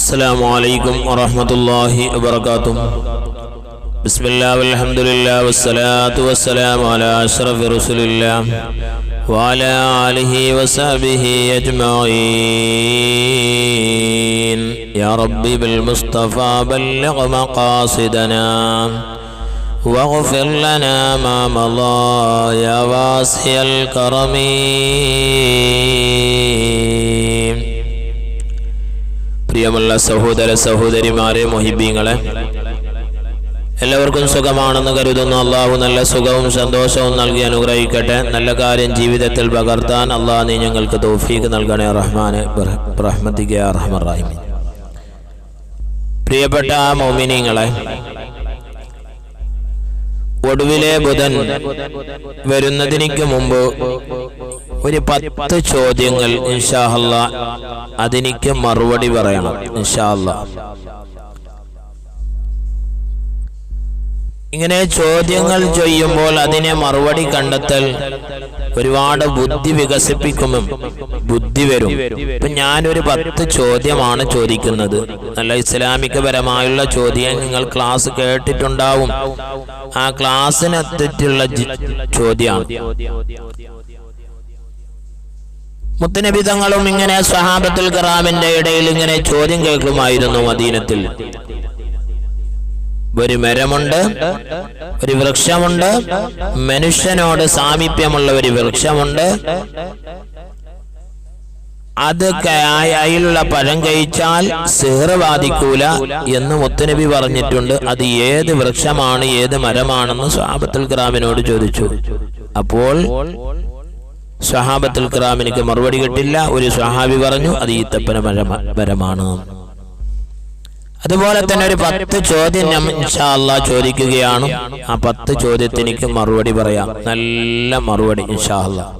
السلام عليكم ورحمة الله وبركاته. بسم الله والحمد لله والصلاة والسلام على أشرف رسول الله وعلى آله وصحبه أجمعين. يا ربي بالمصطفى بلغ مقاصدنا واغفر لنا ما مضى يا واسع الكرم. പ്രിയമുള്ള സഹോദര സഹോദരിമാരെ, മുഹിബ്ബീങ്ങളെ, എല്ലാവർക്കും സുഖമാണെന്ന് കരുതുന്നു. അള്ളാഹു നല്ല സുഖവും സന്തോഷവും നൽകി അനുഗ്രഹിക്കട്ടെ. നല്ല കാര്യം ജീവിതത്തിൽ പകർത്താൻ അള്ളാഹു നീ ഞങ്ങൾക്ക് തൗഫീഖ് നൽകണേ റഹ്മാനെ റഹ്മത്തിക യാ അർഹമർ റഹീമീൻ. പ്രിയപ്പെട്ട മുഅ്മിനീങ്ങളെ, ഒടുവിലെ ബുധൻ വരുന്നതിനു മുമ്പ് ഒരു 10 ചോദ്യങ്ങൾ ഇൻഷാ അല്ലാഹ് അതിനിക്ക് മറുപടി പറയണം ഇൻഷാ അല്ലാഹ്. ഇങ്ങനെ ചോദ്യങ്ങൾ ചെയ്യുമ്പോൾ അതിനെ മറുപടി കണ്ടെത്തൽ ഒരുപാട് ബുദ്ധി വികസിപ്പിക്കുമെന്നും ബുദ്ധി വരും. ഇപ്പൊ ഞാനൊരു 10 ചോദ്യമാണ് ചോദിക്കുന്നത്. നല്ല ഇസ്ലാമികപരമായുള്ള ചോദ്യം നിങ്ങൾ ക്ലാസ് കേട്ടിട്ടുണ്ടാവും. ആ ക്ലാസ്സിനെത്തിട്ടുള്ള ചോദ്യമാണ്. മുത്തനബി തങ്ങളും ഇങ്ങനെ സ്വഹാബത്തുൽ കിറാമിന്റെ ഇടയിൽ ഇങ്ങനെ ചോദ്യം കേൾക്കുമായിരുന്നു. മദീനത്തിൽ ഒരു മരമുണ്ട്, ഒരു വൃക്ഷമുണ്ട്, മനുഷ്യനോട് സാമീപ്യമുള്ള ഒരു വൃക്ഷമുണ്ട്. അത് അതിലുള്ള പഴം കഴിച്ചാൽ സിഹ്ർ ബാധിക്കൂല എന്ന് മുത്തനബി പറഞ്ഞിട്ടുണ്ട്. അത് ഏത് വൃക്ഷമാണ്, ഏത് മരമാണെന്ന് സ്വഹാബത്തുൽ കിറാമിനോട് ചോദിച്ചു. അപ്പോൾ സ്വഹാബത്തുൽ കിറാമിനിക്ക് മറുപടി കിട്ടില്ല. ഒരു സ്വഹാബി പറഞ്ഞു അത് ഈത്തപ്പന മരമാണ്. അതുപോലെ തന്നെ ഒരു 10 ചോദ്യം ഇൻഷാ അല്ലാഹ് ചോദിക്കുകയാണ്. ആ 10 ചോദ്യത്തിനിക്ക് മറുപടി പറയാം, നല്ല മറുപടി ഇൻഷാ അല്ലാഹ്.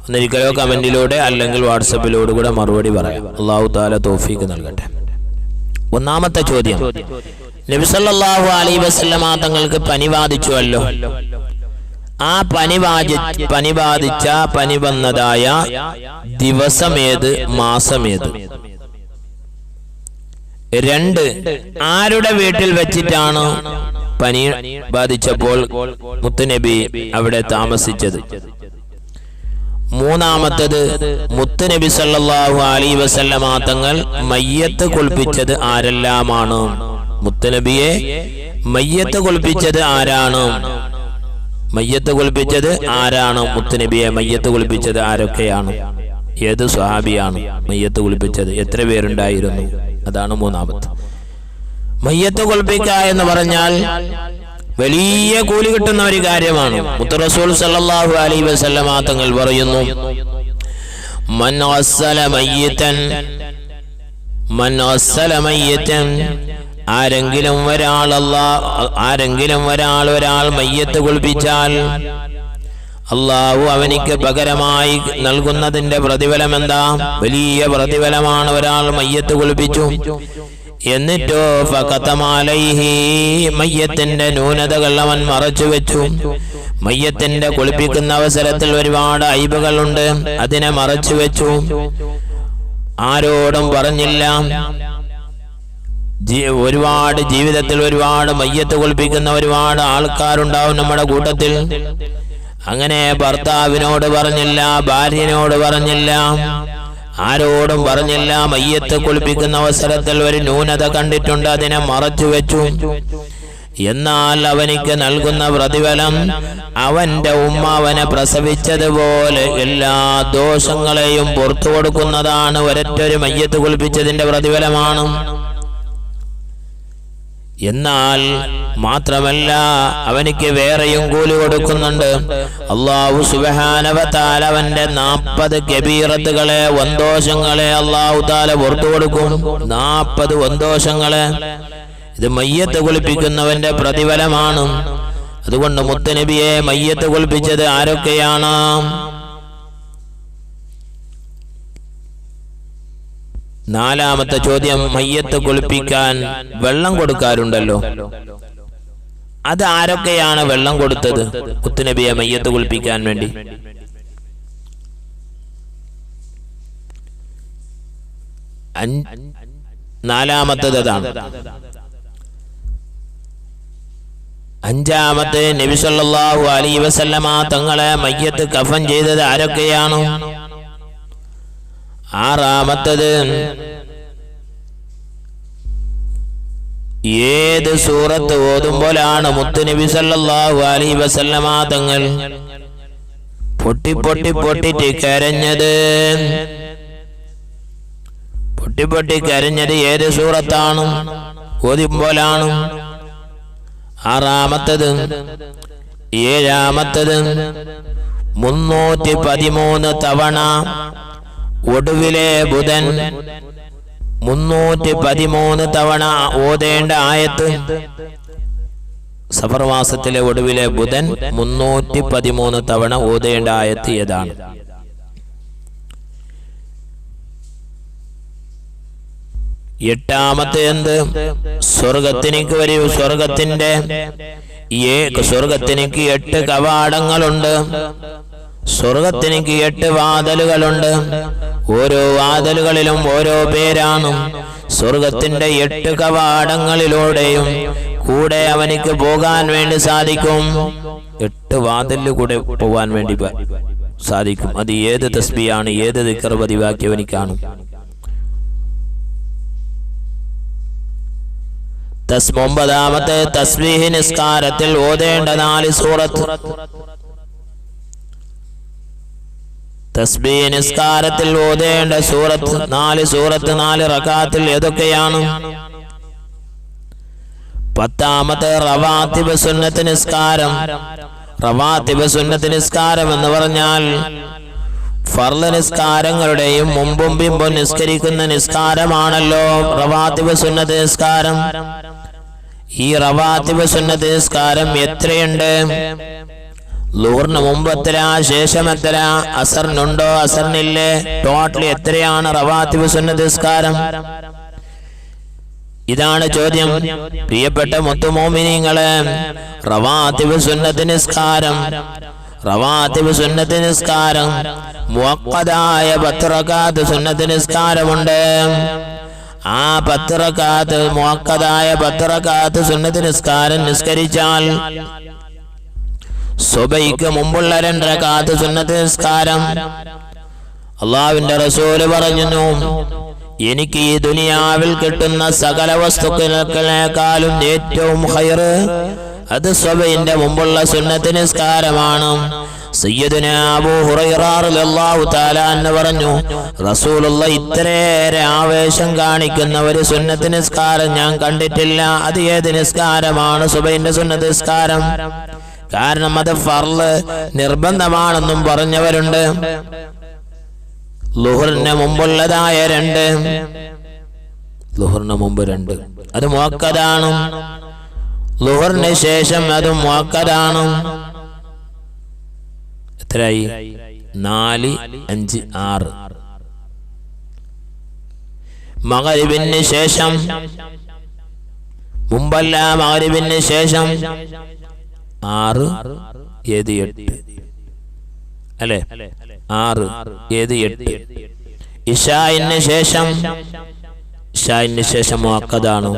ഒന്നിരിക്കലോ കമന്റിലൂടെ അല്ലെങ്കിൽ വാട്സപ്പിലൂടെ കൂടെ മറുപടി പറയാം. അല്ലാഹു തആല തൗഫീഖ് നൽകട്ടെ. ഒന്നാമത്തെ ചോദ്യം, നബി സല്ലല്ലാഹു അലൈഹി വസല്ലമ തങ്ങൾക്ക് പനി ബാധിച്ചുവല്ലോ. ആ പനി വന്നതായ ദിവസം ഏത്, മാസം ഏത്? 2, ആരുടെ വീട്ടിൽ വെച്ചിട്ടാണ് പനി ബാധിച്ചപ്പോൾ മുത്തുനബി അവിടെ താമസിച്ചത്? മൂന്നാമത്തത്, മുത്തുനബി സല്ലല്ലാഹു അലൈഹി വസല്ലമ തങ്ങൾ മയ്യത്ത് കുളിപ്പിച്ചത് ആരെല്ലാമാണ്? മുത്തുനബിയെ മയ്യത്ത് കുളിപ്പിച്ചത് ആരാണ്? മയ്യത്ത് കുളിപ്പിച്ചത് ആരാണ്? മുത്തുനബിയെ മയ്യത്ത് കുളിപ്പിച്ചത് ആരൊക്കെയാണ്? ഏത് സ്വഹാബിയാണ് മയ്യത്ത് കുളിപ്പിച്ചത്? എത്ര പേരുണ്ടായിരുന്നു? അതാണ് മൂന്നാമത്തെ. മയ്യത്ത് കുളിപ്പിക്കുക എന്ന് പറഞ്ഞാൽ വലിയ കൂലി കിട്ടുന്ന ഒരു കാര്യമാണ്. മുത്ത് റസൂൽ സല്ലല്ലാഹു അലൈഹി വസല്ലമ തങ്ങൾ പറയുന്നു, മൻ ഗസ്സല മയ്യിതൻ, ആരെങ്കിലും ഒരാൾ മയ്യത്ത് കുളിപ്പിച്ചാൽ അള്ളാഹു അവനിക്ക് പകരമായി നൽകുന്നതിന്റെ പ്രതിഫലം എന്താ? വലിയ പ്രതിഫലമാണ്. ഒരാൾ മയ്യത്ത് കുളിപ്പിച്ചു, എന്നിട്ടോ ഫഖതമലൈഹി, മയ്യത്തിന്റെ ന്യൂനതകൾ അവൻ മറച്ചു വെച്ചു. മയ്യത്തിന്റെ കുളിപ്പിക്കുന്ന അവസരത്തിൽ ഒരുപാട് ഐബുകളുണ്ട്, അതിനെ മറച്ചു വെച്ചു, ആരോടും പറഞ്ഞില്ല. ഒരുപാട് ജീവിതത്തിൽ ഒരുപാട് മയ്യത്ത് കുളിപ്പിക്കുന്ന ഒരുപാട് ആൾക്കാരുണ്ടാവും നമ്മുടെ കൂട്ടത്തിൽ. അങ്ങനെ ഭർത്താവിനോട് പറഞ്ഞില്ല, ഭാര്യനോട് പറഞ്ഞില്ല, ആരോടും പറഞ്ഞില്ല. മയ്യത്ത് കുളിപ്പിക്കുന്ന അവസരത്തിൽ ഒരു ന്യൂനത കണ്ടിട്ടുണ്ട്, അതിനെ മറച്ചു വെച്ചു. എന്നാൽ അവനിക്ക് നൽകുന്ന പ്രതിഫലം അവന്റെ ഉമ്മ അവനെ പ്രസവിച്ചതുപോലെ എല്ലാ ദോഷങ്ങളെയും പുറത്തു കൊടുക്കുന്നതാണ്. ഒരൊറ്റൊരു മയ്യത്ത് കുളിപ്പിച്ചതിന്റെ പ്രതിഫലമാണ്. എന്നാൽ മാത്രമല്ല അവനിക്ക് വേറെയും കൂലി കൊടുക്കുന്നുണ്ട്. അല്ലാഹു സുബ്ഹാനഹു വ തആല അവന്റെ 40 കബീറത്തുകളെ, വന്തോഷങ്ങളെ അല്ലാഹു തആല പുറത്തു കൊടുക്കും. 40 വന്തോഷങ്ങളെ. ഇത് മയ്യത്ത് കുളിപ്പിക്കുന്നവന്റെ പ്രതിഫലമാണ്. അതുകൊണ്ട് മുത്തുനബിയെ മയ്യത്ത് കുളിപ്പിച്ചത് ആരൊക്കെയാണ്? നാലാമത്തെ ചോദ്യം, മയ്യത്ത് കുളിപ്പിക്കാൻ വെള്ളം കൊടുക്കാറുണ്ടല്ലോ, അത് ആരൊക്കെയാണ് വെള്ളം കൊടുത്തത് മുത്തുനബിയെ മയ്യത്ത് കുളിപ്പിക്കാൻ വേണ്ടി? നാലാമത്തേത് അതാണ്. അഞ്ചാമത്തെ നബി സല്ലല്ലാഹു അലൈഹി വസല്ലമ തങ്ങളെ മയ്യത്ത് കഫൻ ചെയ്തത് ആരൊക്കെയാണ്? ആറാമത്തേത് ഏത് സൂറത്ത് ഓതുമ്പോഴാണ് മുത്ത് നബി സല്ലല്ലാഹു അലൈഹി വസല്ലമ തങ്ങൾ പൊട്ടി പൊട്ടി പൊട്ടിട്ട് കരഞ്ഞത്? പൊട്ടി പൊട്ടി കരഞ്ഞത് ഏത് സൂറത്താണ് ഓതുമ്പോഴാണ്? ആറാമത്തത്. ഏഴാമത്തത് 313 തവണ ഒടുവിലെ ബുധൻ 313 തവണ ഓതേണ്ട ആയത്ത്. സഫർ മാസത്തിലെ ഒടുവിലെ ബുധൻ 313 തവണ ഓതേണ്ട ആയത്ത് ഏതാണ്? എട്ടാമത്തെ എന്ത്? സ്വർഗത്തിലേക്ക് വരൂ. സ്വർഗത്തിലേക്ക് 8 കവാടങ്ങളുണ്ട്. സ്വർഗത്തിലേക്ക് 8 വാതിലുകളുണ്ട്. ഓരോ വാതിലുകളിലും ഓരോ പേരാണ്. സ്വർഗത്തിന്റെ 8 കവാടങ്ങളിലൂടെയും കൂടെ അവനിക്ക് പോകാൻ വേണ്ടി സാധിക്കും. 8 വാതിലിൽ കൂടെ പോകാൻ വേണ്ടി സാധിക്കും. അത് ഏത് തസ്ബീഹാണ്, ഏത് ദിക്ർ പതിവാക്കിയവനിക്കാണ്? ഒമ്പതാമത്തെ തസ്ബീഹ് നിസ്കാരത്തിൽ ഓതേണ്ട 4 സൂറത്ത്. തസ്ബീഹ് നിസ്കാരത്തിൽ ഓതേണ്ട സൂറത്ത് 4 സൂറത്ത് 4 റകാത്തിൽ ഏതൊക്കെയാണ്? 10ാമത്തെ റവാത്തിബ് സുന്നത്ത് നിസ്കാരം. റവാത്തിബ് സുന്നത്ത് നിസ്കാരം എന്ന് പറഞ്ഞാൽ ഫർള് നിസ്കാരങ്ങളുടെയും മുമ്പും പിമ്പും നിസ്കരിക്കുന്ന നിസ്കാരമാണല്ലോ റവാത്തിബ് സുന്നത്ത് നിസ്കാരം. ഈ റവാത്തിബ് സുന്നത്ത് നിസ്കാരം എത്രയുണ്ട്? ളുഹറിന് മുമ്പ് എത്ര, ശേഷം എത്ര, അസറിനുണ്ടോ അസറിനില്ലേ? ടോട്ടൽ എത്രയാണ് റവാത്തിബ് സുന്നത്ത് നിസ്കാരം? ഇതാണ് ചോദ്യം. പ്രിയപ്പെട്ട മുത്തുമോമിനീങ്ങളെ, റവാത്തിബ് സുന്നത്ത് നിസ്കാരം മുഅഖ്ഖദായ 10 റകാത്ത് സുന്നത്ത് നിസ്കാരമുണ്ട്. ആ 10 റകാത്ത് മുഅഖ്ഖദായ 10 റകാത്ത് സുന്നത്ത് നിസ്കാരം നിസ്കരിച്ചാൽ സുബഹിക്ക് മുമ്പുള്ള 2 റകാത്ത് സുന്നത്ത് നിസ്കാരം അല്ലാഹുവിന്റെ റസൂൽ പറഞ്ഞു, എനിക്ക് ഈ ദുനിയാവിൽ കിട്ടുന്ന സകല വസ്തുക്കളെക്കാളും ഏറ്റവും ഖൈറ് അത് സുബഹിന്റെ മുമ്പുള്ള സുന്നത്ത് നിസ്കാരമാണ്. സയ്യിദുനാ അബൂ ഹുറൈറ റളിയല്ലാഹു തആല അൻഹു പറഞ്ഞു, റസൂലുള്ളാഹി ഇത്രയേറെ ആവേശം കാണിക്കുന്ന ഒരു സുന്നത്ത് നിസ്കാരം ഞാൻ കണ്ടിട്ടില്ല. അത് ഏത് നിസ്കാരമാണ്? സുബഹിന്റെ സുന്നത്ത് നിസ്കാരം. കാരണം അത് ഫർള് നിർബന്ധമാണെന്നും പറഞ്ഞവരുണ്ട്. ളുഹറിന് മുമ്പുള്ളതായ 2, ളുഹറിന് മുമ്പ് 2 അത് മുഅഖ്ഖദാണ്. ളുഹറിന് ശേഷം അത് മുഅഖ്ഖദാണ്. എത്രയായി? 4, 5, 6. മഗ്രിബിന് ശേഷം മുമ്പല്ല, മഗ്രിബിന് ശേഷം 6, 7, 8 അല്ലേ? 6, 7, 8. ഇശാഇന് ശേഷം മുഅഖ്ഖദാണ്.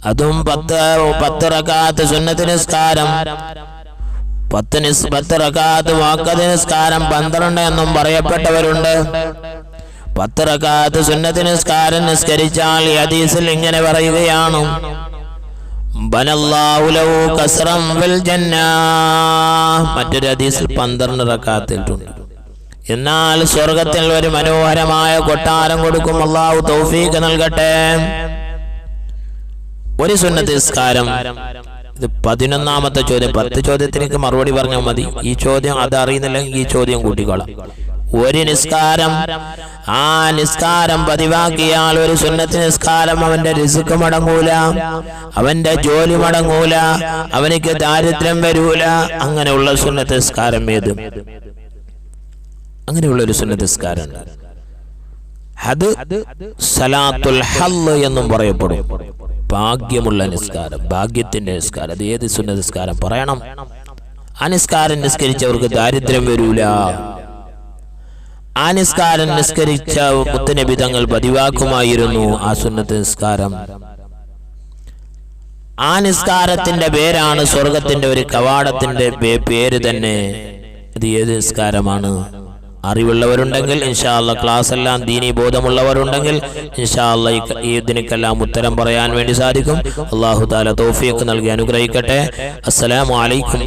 അതും 10 റകാത്ത് സുന്നത്ത് നിസ്കാരം. 10 റകാത്ത് മുഅഖ്ഖദ് നിസ്കാരം 12 എന്നും പറയപ്പെട്ടവരുണ്ട്. 10 റകാത്ത് സുന്നത്ത് നിസ്കാരം നിസ്കരിച്ചാൽ ഈ ഹദീസിൽ ഇങ്ങനെ പറയുകയാണ്, ബനല്ലാഹു ലഹു ഖസ്റൻ ഫിൽ ജന്ന. മറ്റൊരു ഹദീസിൽ 12 റകാത്തിട്ടുണ്ട്. എന്നാൽ സ്വർഗത്തിൽ ഒരു മനോഹരമായ കൊട്ടാരം കൊടുക്കും. അല്ലാഹു തൗഫീഖ് നൽകട്ടെ. ഒരു സുന്നത്ത് നിസ്കാരം. ഇത് 11ാമത്തെ ചോദ്യം. 10 ചോദ്യത്തിലേക്ക് മറുപടി പറഞ്ഞാൽ മതി. ഈ ചോദ്യം അതറിയുന്നില്ലെങ്കിൽ ഈ ചോദ്യം കൂട്ടിക്കോളാം. ഒരു നിസ്കാരം, ആ നിസ്കാരം പതിവാക്കിയാൽ ഒരു സുന്നത്ത് നിസ്കാരം അവന്റെ റിസ്ക് മടങ്ങൂല, അവന്റെ ജോലി മടങ്ങൂല, അവനിക്ക് ദാരിദ്ര്യം വരൂല. അങ്ങനെയുള്ള സുന്നത്ത് നിസ്കാരം ഏത്? അങ്ങനെയുള്ള ഒരു സുന്നത്ത് നിസ്കാരം അത് സലാത്തുൽ ഹല്ല് എന്നും പറയപ്പെടും. ഭാഗ്യമുള്ള നിസ്കാരം, ഭാഗ്യത്തിന്റെ നിസ്കാരം. അത് ഏത് സുന്നത്ത് നിസ്കാരം പറയണം? ആ നിസ്കാരം നിസ്കരിച്ചവർക്ക് ദാരിദ്ര്യം വരൂല, ആ നിസ്കാരം നിസ്കരിച്ച മുത്തുനബി തങ്ങൾ പതിവാക്കുമായിരുന്നു ആ സുന്നത്ത് നിസ്കാരം. ആ നിസ്കാരത്തിന്റെ പേരാണ് സ്വർഗത്തിന്റെ ഒരു കവാടത്തിന്റെ പേര് തന്നെ. ഇത് ഏത് നിസ്കാരമാണ്? അറിവുള്ളവരുണ്ടെങ്കിൽ ഇൻഷാ അല്ലാഹ്, ക്ലാസ് എല്ലാം ദീനി ബോധമുള്ളവരുണ്ടെങ്കിൽ ഇൻഷാ അല്ലാഹ് ഇതിനൊക്കെല്ലാം ഉത്തരം പറയാൻ വേണ്ടി സാധിക്കും. അല്ലാഹു തആല തൗഫീഖ് നൽകി അനുഗ്രഹിക്കട്ടെ. അസ്സലാമു അലൈക്കും